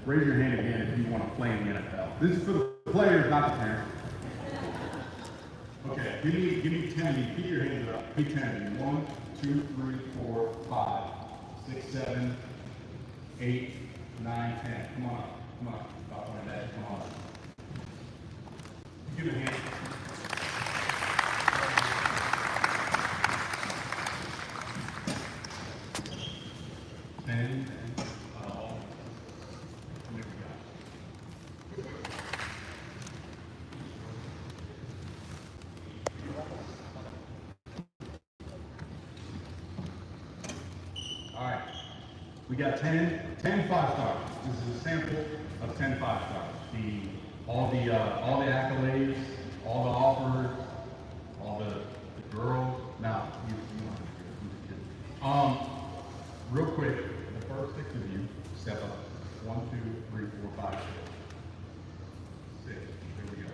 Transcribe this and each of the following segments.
raise your hand again if you want to play in the NFL. This is for the players, not the parents. Okay, give me 10 of you. Keep your hands up. Big 10 of you. 1, 2, 3, 4, 5, 6, 7, 8, 9, 10. Come on up. Come on. Stop doing that. Come on. Give me a hand. We got 10 5-stars. This is a sample of 10 5-stars. All the accolades, all the offers, all the girls. Now, real quick, the first 6 of you step up. 1, 2, 3, 4, 5, 6. 6. There we go.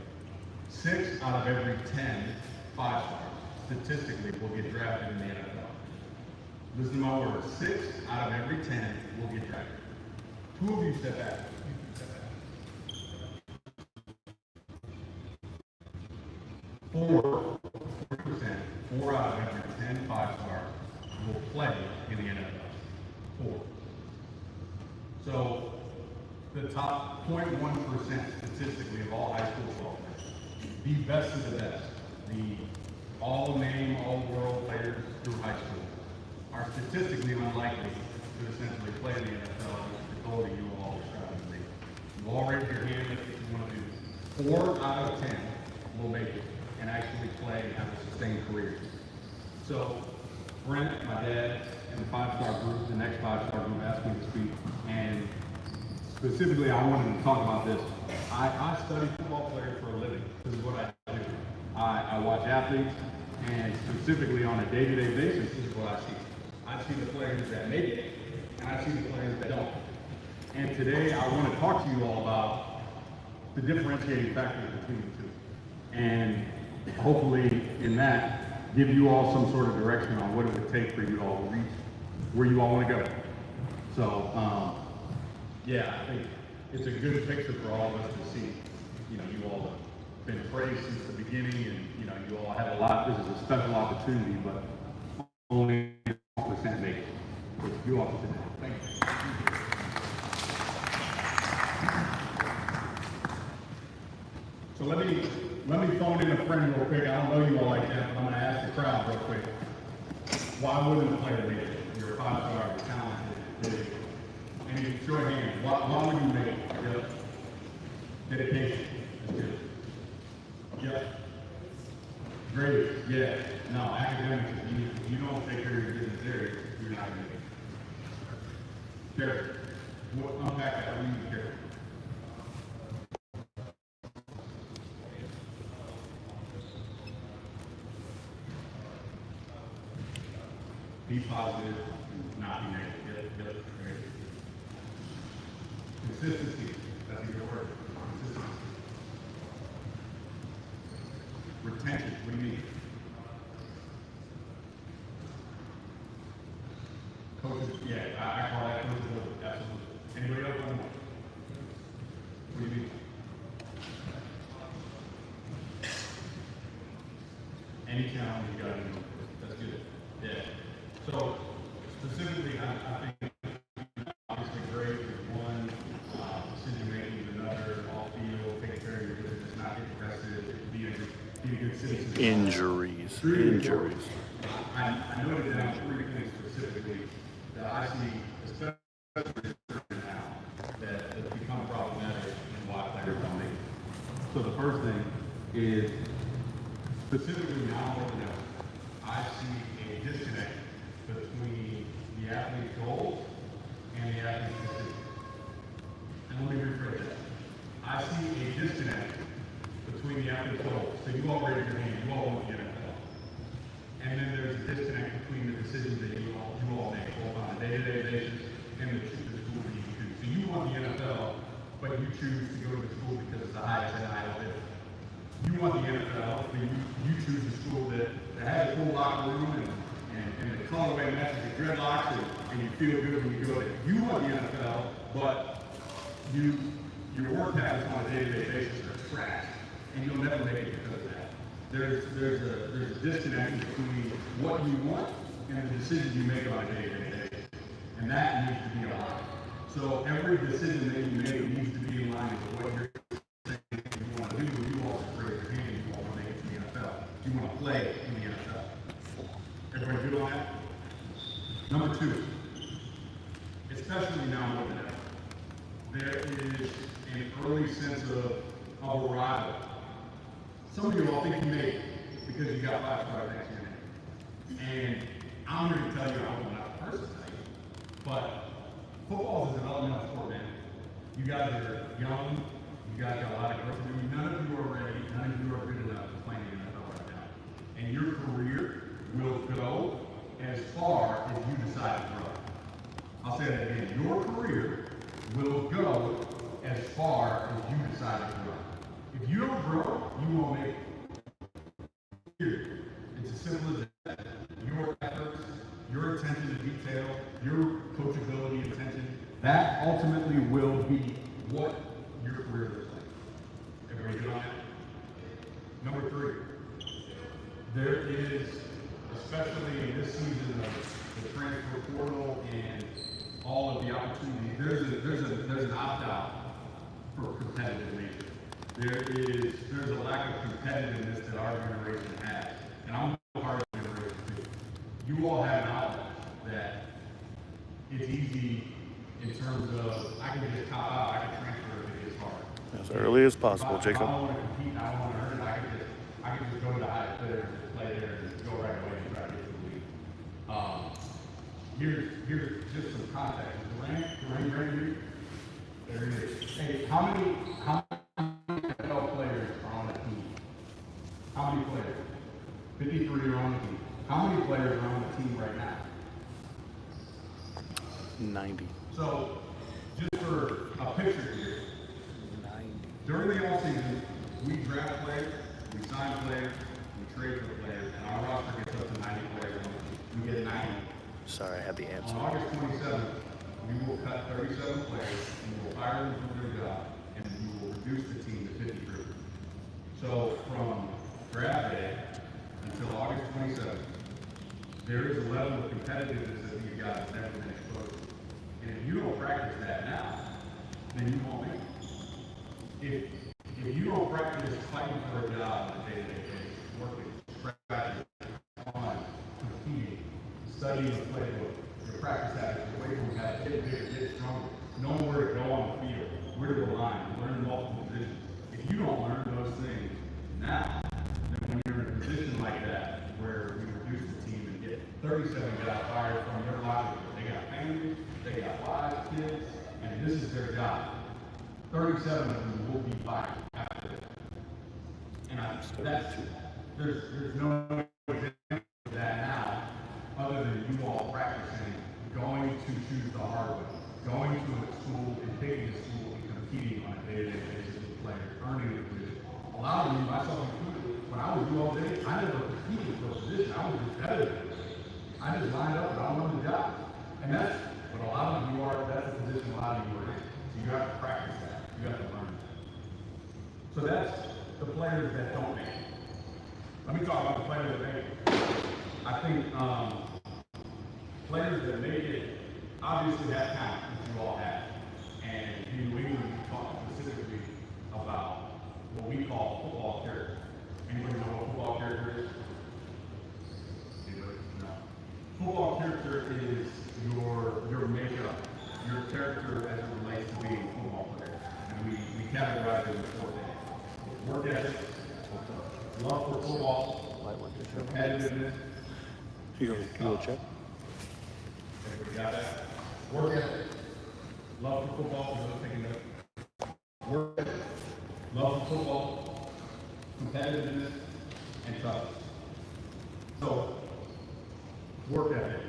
6 out of every 10 5-stars statistically will get drafted in the NFL. Listen to my words. 6 out of every 10 will get drafted. 2 of you step back. 4% out of every 10 5-stars will play in the NFL. 4. So the top 0.1% statistically of all high school football players, the best of the best, the all-name, all-world players through high school, are statistically unlikely to essentially play in the NFL, which is the goal that you will all describe to me. You all raise your hand if you want to do this. 4 out of 10 will make it and actually play and have a sustained career. So, Brent, my dad, and the 5-star group, the next 5-star group asked me to speak, and specifically I wanted to talk about this. I study football players for a living. This is what I do. I watch athletes, and specifically on a day-to-day basis, this is what I see. I see the players that make it, and I see the players that don't. And today I want to talk to you all about the differentiating factors between the two. And hopefully in that, give you all some sort of direction on what it would take for you all to reach where you all want to go. So, yeah, I think it's a good picture for all of us to see. You know, you all have been praised since the beginning, and you all have a lot. This is a special opportunity, but only 1% make it. So you all today. Thank you. So let me phone in a friend real quick. I don't know you all like that, but I'm going to ask the crowd real quick. Why wouldn't a player make it? You're a 5-star, you're talented, and you show your hand. Why would you make it? Yep. Dedication. That's good. Yep. Great. Yeah. No, academics, if you don't take care of your business area, you're not going to make it. Character. Unpack that. What do you mean character? Be positive, not be negative. Get consistency. That's a good word. Consistency. Retention. What do you mean? Coaches. Yeah, I call that coachability. Absolutely. Anybody else want more? What do you mean? Any challenge you got to do. That's good. Yeah. So, specifically, I think obviously great with one, decision making with another, all field, taking care of your business, not get aggressive, be a good citizen. Injuries. I noted down 3 things specifically that I see, especially now, that become problematic and why players don't make it. So the first thing is, specifically now more than ever, I see a disconnect between the athlete's goals and the athlete's decision. And let me rephrase that. I see a disconnect between the athlete's goals. So you all raise your hand, you all want the NFL. And then there's a disconnect between the decisions that you all make, both on a day-to-day basis and the school that you choose. So you want the NFL, but you choose to go to the school because it's the highest NIL bid. You want the NFL, but you choose a school that has a full locker room and the colorway matches your dreadlocks and you feel good when you go there. You want the NFL, but your work habits on a day-to-day basis are trash, and you'll never make it because of that. There's a disconnect between what you want and the decisions you make on a day-to-day basis, and that needs to be aligned. So every decision that you make needs to be in line with what you're saying you want to do. You also raise your hand. You want to make it to the NFL. You want to play in the NFL. Everybody good on that? Number two, especially now more than ever, there is an early sense of arrival. Some of you all think you made it because you got 5 stars next to your name. And I'm here to tell you, I'm not the person to tell you, but football is a developmental sport, man. You guys are young, you guys got a lot of growth to do. None of you are ready, none of you are good enough to play in the NFL right now. And your career will go as far as you decide to grow. I'll say that again. Your career will go as far as you decide to grow. If you don't grow, you won't make it. It's as simple as that. Your efforts, your attention to detail, your coachability attention, that ultimately will be what your career looks like. Everybody good on that? Number 3, there is, especially in this season of the transfer portal and all of the opportunities, there's an opt-out for competitive nature. There's a lack of competitiveness that our generation has, and I'm a part of the generation too. You all have an outlet that it's easy in terms of I can just top out, I can transfer if it gets hard. As early as possible, Jacob. If I don't want to compete, I don't want to earn it, I can just go to the highest player and just play there and just go right away and try to get to the league. Here's just some context. Durant right here. There it is. Hey, how many NFL players are on the team? How many players? 53 are on the team. How many players are on the team right now? 90. So, just for a picture here, 90. during the offseason, we draft players, we sign players, we trade for players, and our roster gets up to 90 players. We get 90. Sorry, I had the answer. On August 27th, we will cut 37 players, and we will fire them from their job, and we will reduce the team to 53. So from draft day until August 27th, there is a level of competitiveness that these guys have never been exposed to. And if you don't practice that now, then you won't make it. If you don't practice fighting for a job on a day-to-day basis, working, practicing, competing, studying the playbook, your practice habits, your weight room habits, get bigger, get stronger, knowing where to go on the field, where to align, learn multiple positions. If you don't learn those things now, then when you're in a position like that, where we reduce the team and get 37 guys fired from their livelihood, they got families, they got wives, kids, and this is their job. 37 of them will be fired after this. And there's no example of that now, other than you all practicing going to choose the hard way, going to a school and picking a school and competing on a day-to-day basis with players, earning a position. A lot of you, myself included, when I was you all day, I never competed for a position. I was just better than this. I just lined up and I won the job. And that's what a lot of you are, that's the position a lot of you are in. So you have to practice that. You have to learn that. So that's the players that don't make it. Let me talk about the players that make it. I think players that make it obviously have talent, which you all have. And in New England, we talk specifically about what we call football character. Anybody know what football character is? Anybody? No. Football character is your makeup, your character as it relates to being a football player. And we categorize it in 4 things. Work ethic, love for football, competitiveness. You go check. Everybody got that? Work ethic, love for football, for those taking notes. Work ethic, love for football, competitiveness, and toughness. So, work ethic.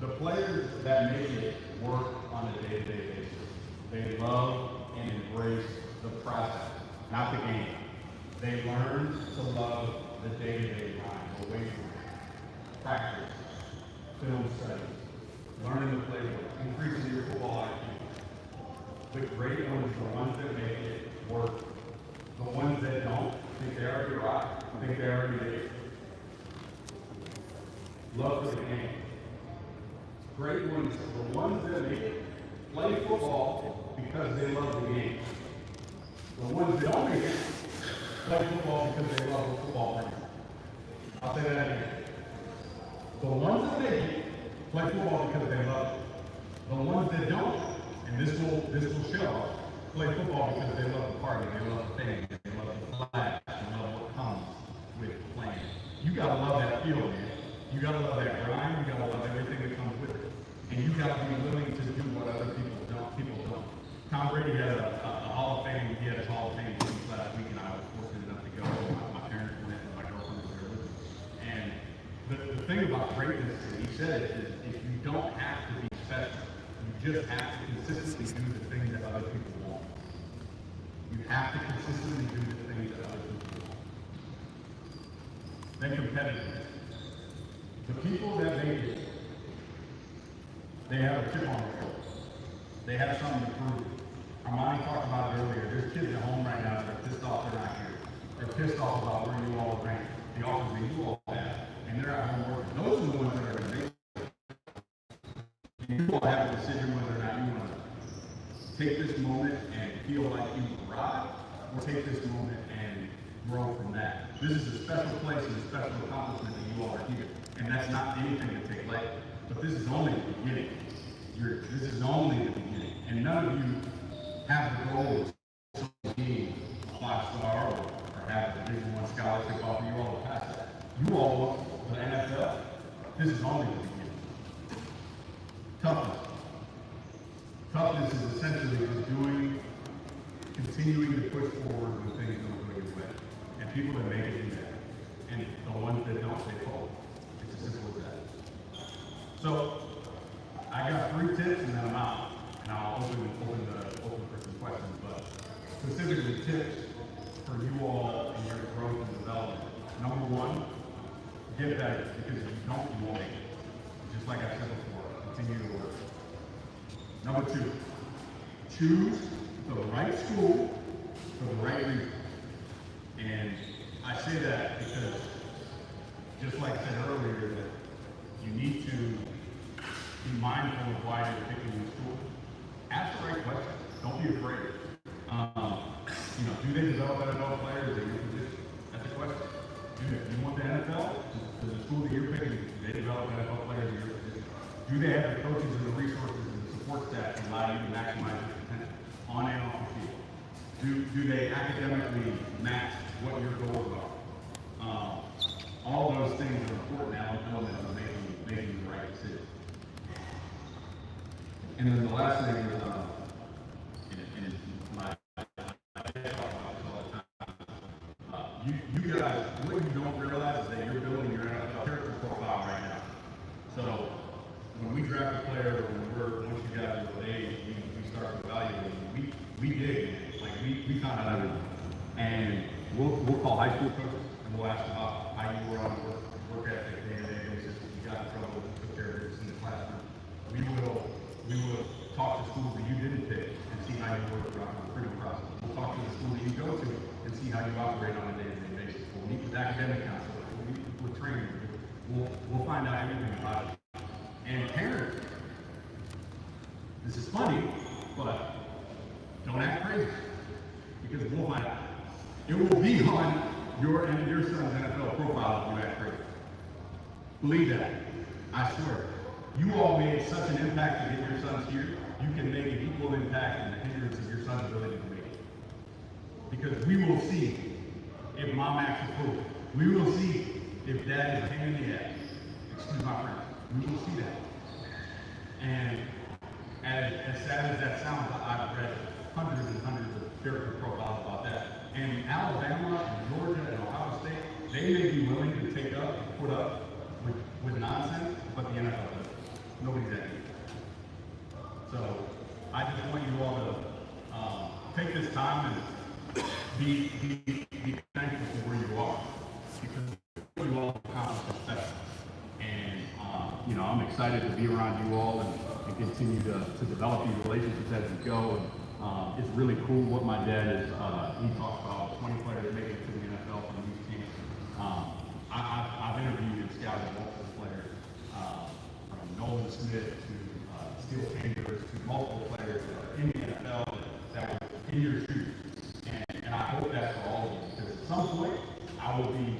The players that make it work on a day-to-day basis. They love and embrace the process, not the game. They learn to love the day-to-day grind, away from it. Practice, film studies, learning the playbook, increasing your football IQ. The great ones, the ones that make it work. The ones that don't, think they already rock, think they already made it. Love for the game. Great ones, the ones that make it, play football because they love the game. The ones that don't make it, play football because they love the football brings. I'll say that again. The ones that make it, play football because they love it. The ones that don't, and this will show, play football because they love the party, they love the fame, they love the flag, they love what comes with playing. You gotta love that field, man. You gotta love that grind, you gotta love everything that comes with it. And you gotta be willing to do what other people don't. Tom Brady had a Hall of Fame, he had a Hall of Fame speech last week, and I was fortunate enough to go. My parents went, and my girlfriend was there with me. And the thing about greatness, and he said it, is if you don't have to be special, you just have to consistently do the things that other people want. You have to consistently do the things that other people want. Then competitiveness. The people that make it, they have a chip on their shoulder. They have something to prove. Armani talked about it earlier. There's kids at home right now that are pissed off they're not here. They're pissed off about where you all rank, the offers that you all have, and they're at home working. Those are the ones that are going to make it. You all have a decision whether or not you want to take this moment and feel like you arrived, or take this moment and grow from that. This is a special place and a special accomplishment that you all are here. And that's not anything to take lightly. But this is only the beginning. This is only the beginning. And none of you have the goal of being a 5-star or have a Division I scholarship offer. You all pass that. You all want the NFL. This is only the beginning. Toughness. Toughness is essentially just continuing to push forward when things don't go your way. And people that make it do that. And the ones that don't, they fall. It's as simple as that. So, I got 3 tips and then I'm out. And I'll open for some questions. But specifically tips for you all in your growth and development. Number 1, get better. Because if you don't, you won't make it. Just like I said before, continue to work. Number 2, choose the right school for the right reason. And I say that because, just like I said earlier, that you need to be mindful of why you're picking your school. Ask the right questions. Don't be afraid. Do they develop NFL players in your position? That's a question. Do you want the NFL? Does the school that you're picking, do they develop NFL players in your position? Do they have the coaches and the resources and the support staff to allow you to maximize your potential on and off the field? Do they academically match what your goals are? All those things are important elements of making the right decision. And then the last thing is, and my you guys, what you don't realize is that you're building your NFL character profile right now. So when we draft a player, once you guys are of age, we start evaluating. We dig, like we found out everything. And we'll call high school coaches and we'll ask about how you were on work ethic day-to-day basis. If you got in trouble, took care of business in the classroom. We will talk to schools that you didn't pick and see how you work throughout the recruiting process. We'll talk to the school that you go to and see how you operate on a day-to-day basis. We'll meet with academic counselors. We'll meet with trainers. We'll find out everything about it. And parents, this is funny, but don't act crazy, because we'll find out. It will be on your son's NFL profile if you act crazy. Believe that. I swear. You all made such an impact to get your sons here, you can make an equal impact in the hindrance of your son's ability to make it. Because we will see if mom acts a fool. We will see if dad is a pain in the ass. Excuse my friend. We will see that. And as sad as that sounds, I've read hundreds and hundreds of character profiles about that. And Alabama and Georgia and Ohio State, they may be willing to take up and put up with nonsense, but the NFL doesn't. Nobody's that good. So I just want you all to take this time and be thankful for where you are, because you all accomplished is special. And I'm excited to be around you all and continue to develop these relationships as we go. And It's really cool what my dad is, he talks about 20 players making it to the NFL from these teams. I've interviewed and scouted multiple players, from Nolan Smith to Steel Chambers to multiple players that are in the NFL that were in your shoes. And I hope that's for all of you, because at some point, I will be,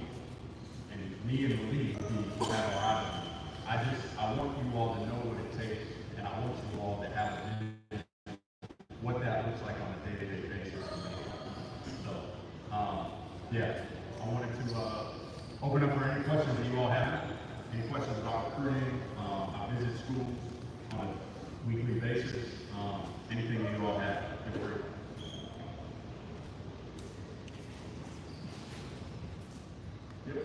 and me and the league will be at our eyes. I want you all to know what it takes, and I want you all to have a vision what that looks like on a day-to-day basis. So, yeah, I wanted to open up for any questions that you all have. Any questions about recruiting? I visit schools on a weekly basis. Anything that you all have, feel free. Yep.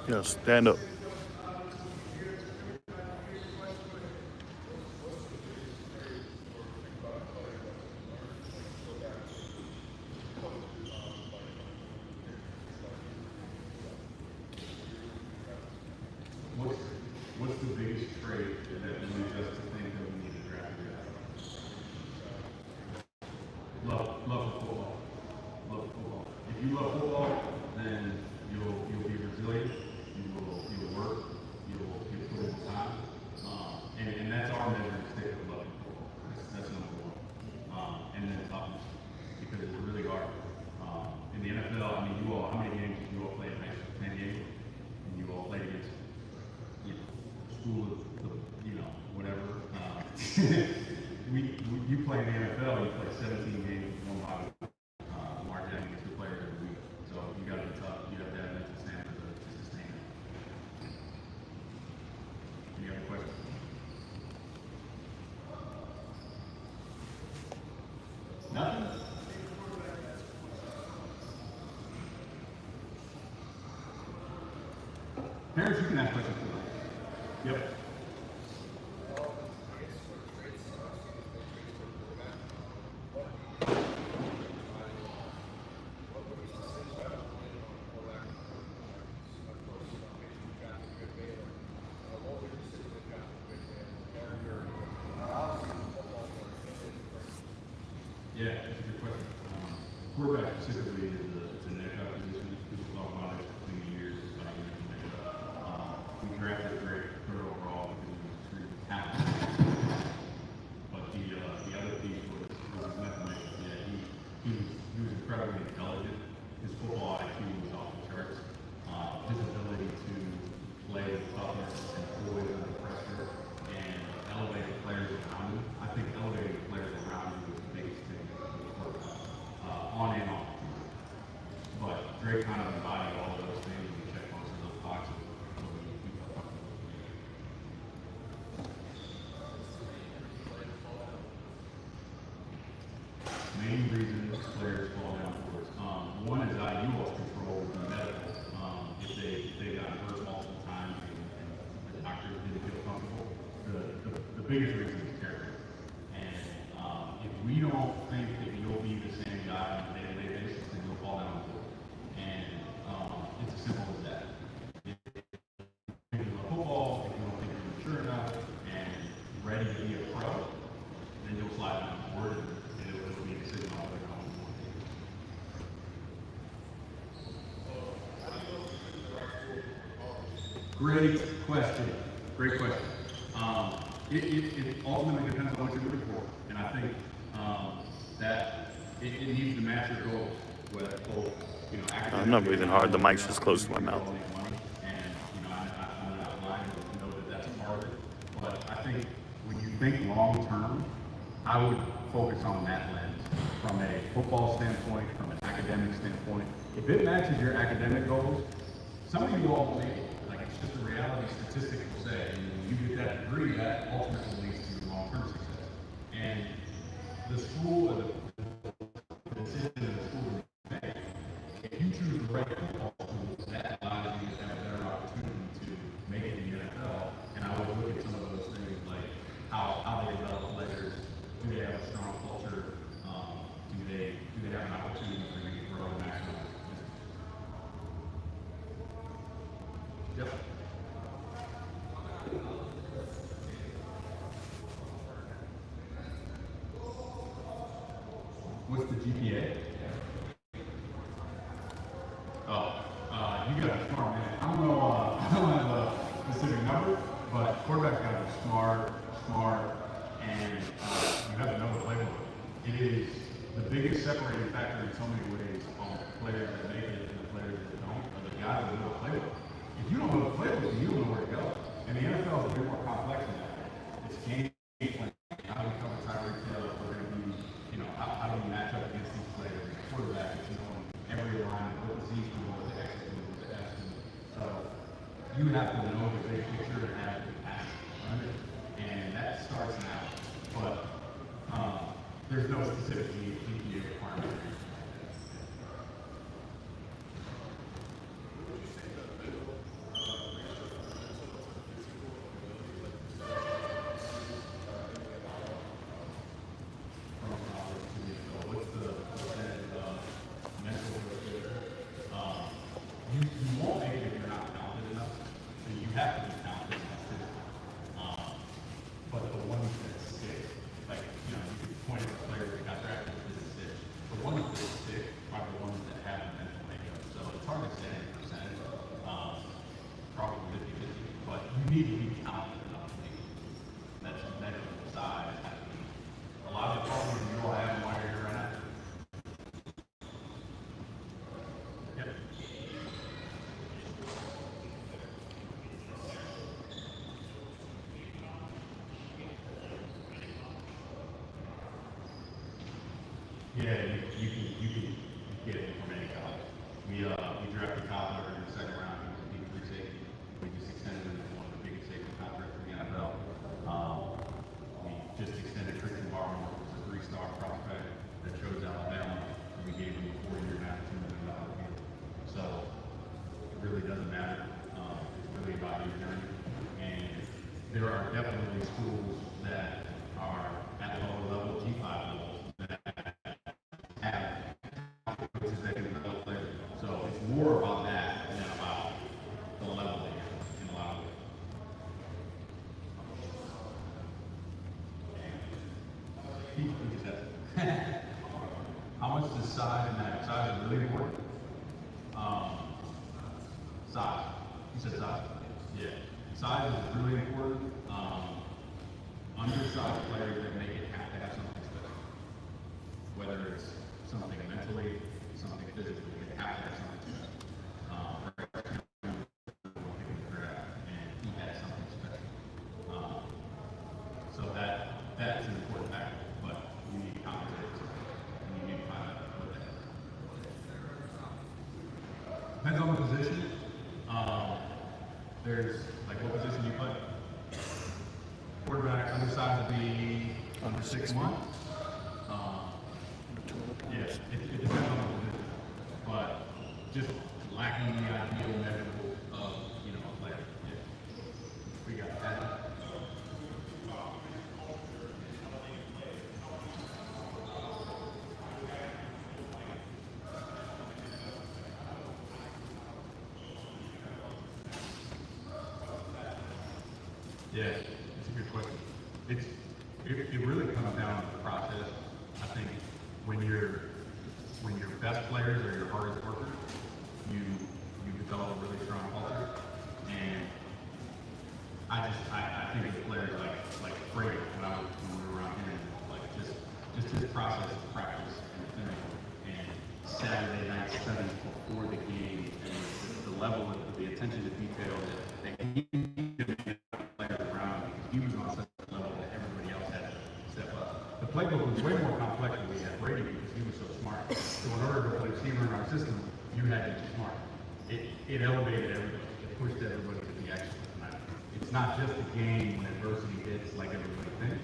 Yeah, stand up. What's the biggest trait that leads us to think that we need to draft a guy? Love for football. Love for football. If you love football, then you'll be resilient. You'll work. You'll put in time. And that's our measuring stick of loving football. That's number one. And then toughness, because it's really hard. In the NFL, I mean, how many games did you all play in high school? 10 games, and you all played against school, whatever. You play in the NFL, you play 17 games, one by mark down against the players every week. So you got to be tough. You have to have mental stamina to sustain it. Any other questions? Nothing? Parents, you can ask questions too. Yep. Yeah, that's a good question. Quarterback specifically is a neck-up position. People talk about it for 20 years. We drafted Rick third overall because he was extremely talented. But the other piece was his mathematics. Yeah, he was incredibly intelligent. His football IQ was off the charts. His ability to play with toughness and poise under pressure and elevate the players around him. I think elevating the players around him was the biggest thing on and off. But Drake kind of embodied all of those things and checked most of those boxes. Main reasons players fall down for it. One is IUL's control would be medical. If they got hurt multiple times and the doctors didn't feel comfortable, the biggest reason is character. And if we don't think that you'll be the same guy on a day-to-day basis, then you'll fall down for it. And it's as simple as that. If you love football, if you don't think you're mature enough and ready to be a pro, then you'll slide down the board and it'll be a decision on whether or not you want to. Great question. Great question. It ultimately depends on what you're looking for. And I think that it needs to match your goals. With both, I'm not breathing hard. The mic's just close to my mouth. And, I'm not lying to know that that's part of it. But I think when you think long term, I would focus on that lens from a football standpoint, from an academic standpoint. If it matches your academic goals, some of you all will make it. Like, it's just a reality. Statistics will say, and when you get that degree, that ultimately leads to long-term success. And the school or the decision of the school will make, if you choose the right football school, that allows you to have a better opportunity to make it in the NFL. And I would look at some of those things like how they develop players. Do they have a strong culture? Do they have an opportunity for you to grow and maximize? Yep. What's the GPA? Oh, you got a smart man. I don't have a specific number, but quarterback's got to be smart, and you have to know the playbook. It is the biggest separating factor in so many ways on players that make it and the players that don't, are the guys that know the playbook. If you don't know the playbook, you don't know where to go. And the NFL is a bit more complex than that. It's game plan. How do we cover Tyreek Hill? We're going to be, how do we match up against these players? Quarterback, every line, what the Z's do, what the X's do, what the F's do. So you have to know the big picture and have the passion behind it. And that starts now. But there's no specific GPA requirement. Need to be talented enough to make it. That's measurable size. A lot of the problems you all have while you're around. Yep. Yeah, you can get it from any college. We drafted Kyle Murray in the second round. He was a free safety. We just extended him to one of the biggest safety contracts in the NFL. We just extended Christian Barmore, who's a three-star prospect that chose Alabama, and we gave him a 4-year, $92 million deal. So it really doesn't matter. It's really about your journey. And there are definitely schools that are at lower level, G5 levels, that have coaches that can develop players. So it's more about that than about the level that you're in a lot of ways. People think that. How much does size matter? Size is really important. Size. You said size? Yeah. Size is really important. Undersized players that make it have to have something special. Whether it's something mentally, something physically, they have to have something special. And he had something special. So that's an important factor, but you need compensators, and you need to find out what that is. Depends on the position. There's like what position you play. Quarterback undersized would be under 6 months. Yeah, it depends on the position, but just lacking the ideal measurable of a player. Yeah, we got that. Yeah, it's a good question. It really comes down to the process. I think when your best players are your hardest workers, you develop a really strong culture. And I think of players like Fredo when we were around here, like just his process of practice and film, and Saturday night studies before the game, and the level of the attention to detail that he he was on such a level that everybody else had to step up. The playbook was way more complex than we had Brady because he was so smart. So in order to play receiver in our system, you had to be smart. It elevated everybody. It pushed everybody to the action. It's not just a game when adversity hits like everybody thinks.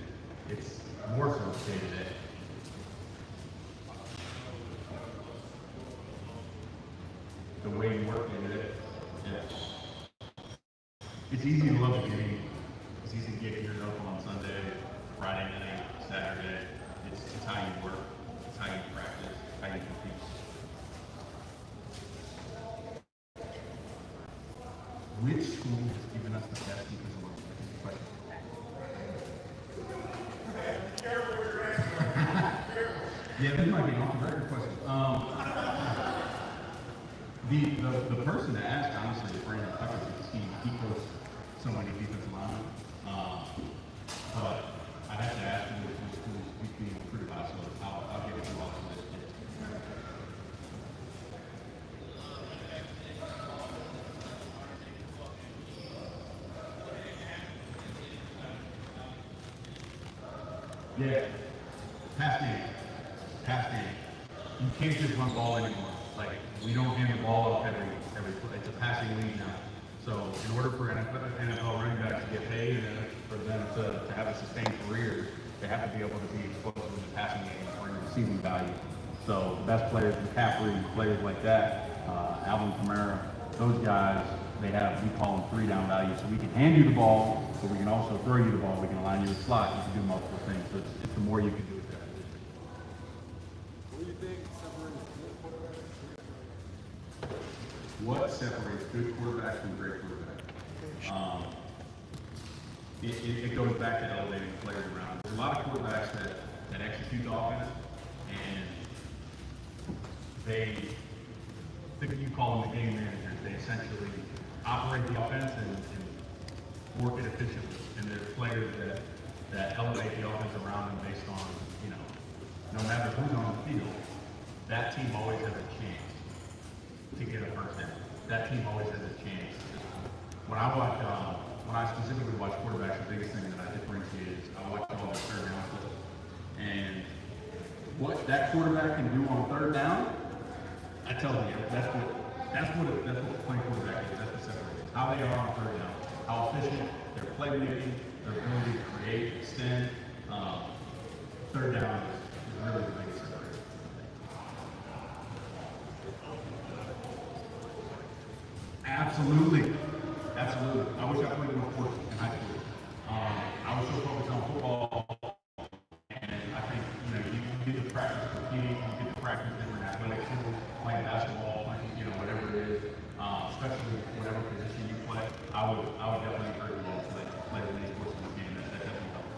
It's more so day-to-day. The way you work day-to-day. Yeah. It's easy to love the game. It's easy to get geared up on Sunday, Friday night, Saturday. It's how you work. It's how you practice. How you compete. Which school has given us the best defensive line? question. Yeah, this might be an off-the-record question. The person that asked, honestly, is Brandon Tucker, because he coached so many defensive linemen. But I have to ask him who's being pretty high, so I'll give it to all for this kid. Yeah, pass game. Pass game. You can't just run ball anymore. Like, we don't hand the ball off every play. It's a passing league now. So in order for NFL running backs to get paid and for them to have a sustained career, they have to be able to be exposed to the passing game and bring receiving value. So the best players, McCaffrey, players like that, Alvin Kamara, those guys, we call them 3-down value. So we can hand you the ball, but we can also throw you the ball. We can align you to slot. You can do multiple things. So it's the more you can do with that position. What do you think separates good quarterbacks from great quarterbacks? What separates good quarterbacks from great quarterbacks? It goes back to elevating players around. There's a lot of quarterbacks that execute the offense, and you call them the game managers. They essentially operate the offense and work it efficiently. And there's players that elevate the offense around them based on, no matter who's on the field, that team always has a chance to get a first down. That team always has a chance. When I specifically watch quarterbacks, the biggest thing that I differentiate is I watch all the third down clips. And what that quarterback can do on third down, I tell you, that's what playing quarterback is. That's what separates how they are on third down, how efficient their playmaking, their ability to create, extend. Third down is really the biggest separator. Absolutely. I wish I played more sports in high school. I was so focused on football, and I think you get to practice competing, you get to practice different athletic skills, playing basketball, playing whatever it is, especially whatever position you play. I would definitely encourage you all to play as many sports in this game. That definitely helps.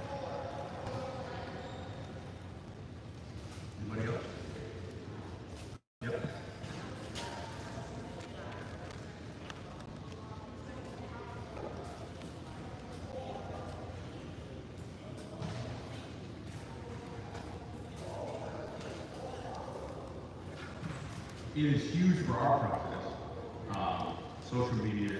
Anybody else? Yep. It is huge for our process. Social media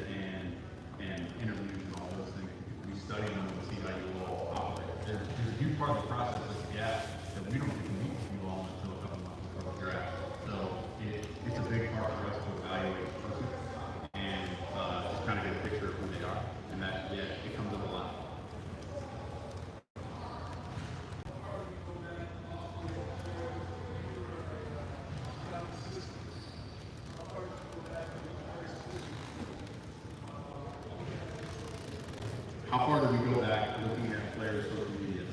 and interviews and all those things. We study them and see how you all operate. There's a huge part of the process that's the gap that we don't get to meet with you all until a couple months before the draft. So it's a big part for us to evaluate the person and just kind of get a picture of who they are. And that, it comes up a lot. How far do we go back looking at players' social media?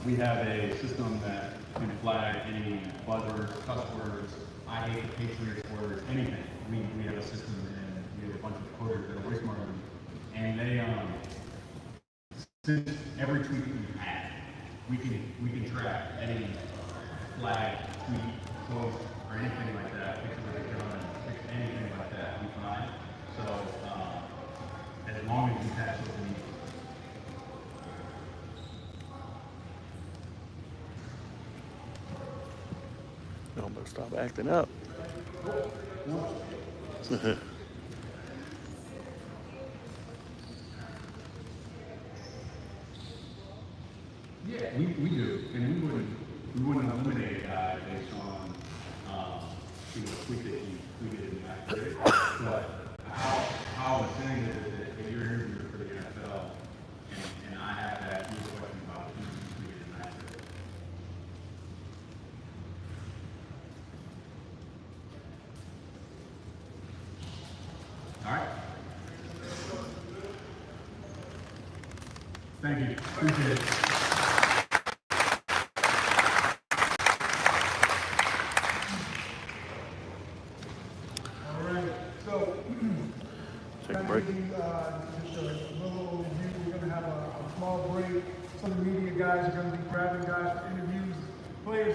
We have a system that can flag any buzzwords, cuss words, I hate the Patriots words, anything. We have a system and we have a bunch of coders that are way smarter than me. And they since every tweet we have, we can track any flag, tweet, post, or anything like that, picture of a gun, anything like that we find. So as long as you have social media. Y'all better stop acting up. Yeah, we do, and we wouldn't eliminate a guy based on tweet that he tweeted in that period. But how I'm saying is that if you're interviewing for the NFL and I have to ask you a question about who you tweeted in that period. All right. Thank you. Appreciate it. Take a break. Just a little Some of the media guys are going to be grabbing guys for interviews. Players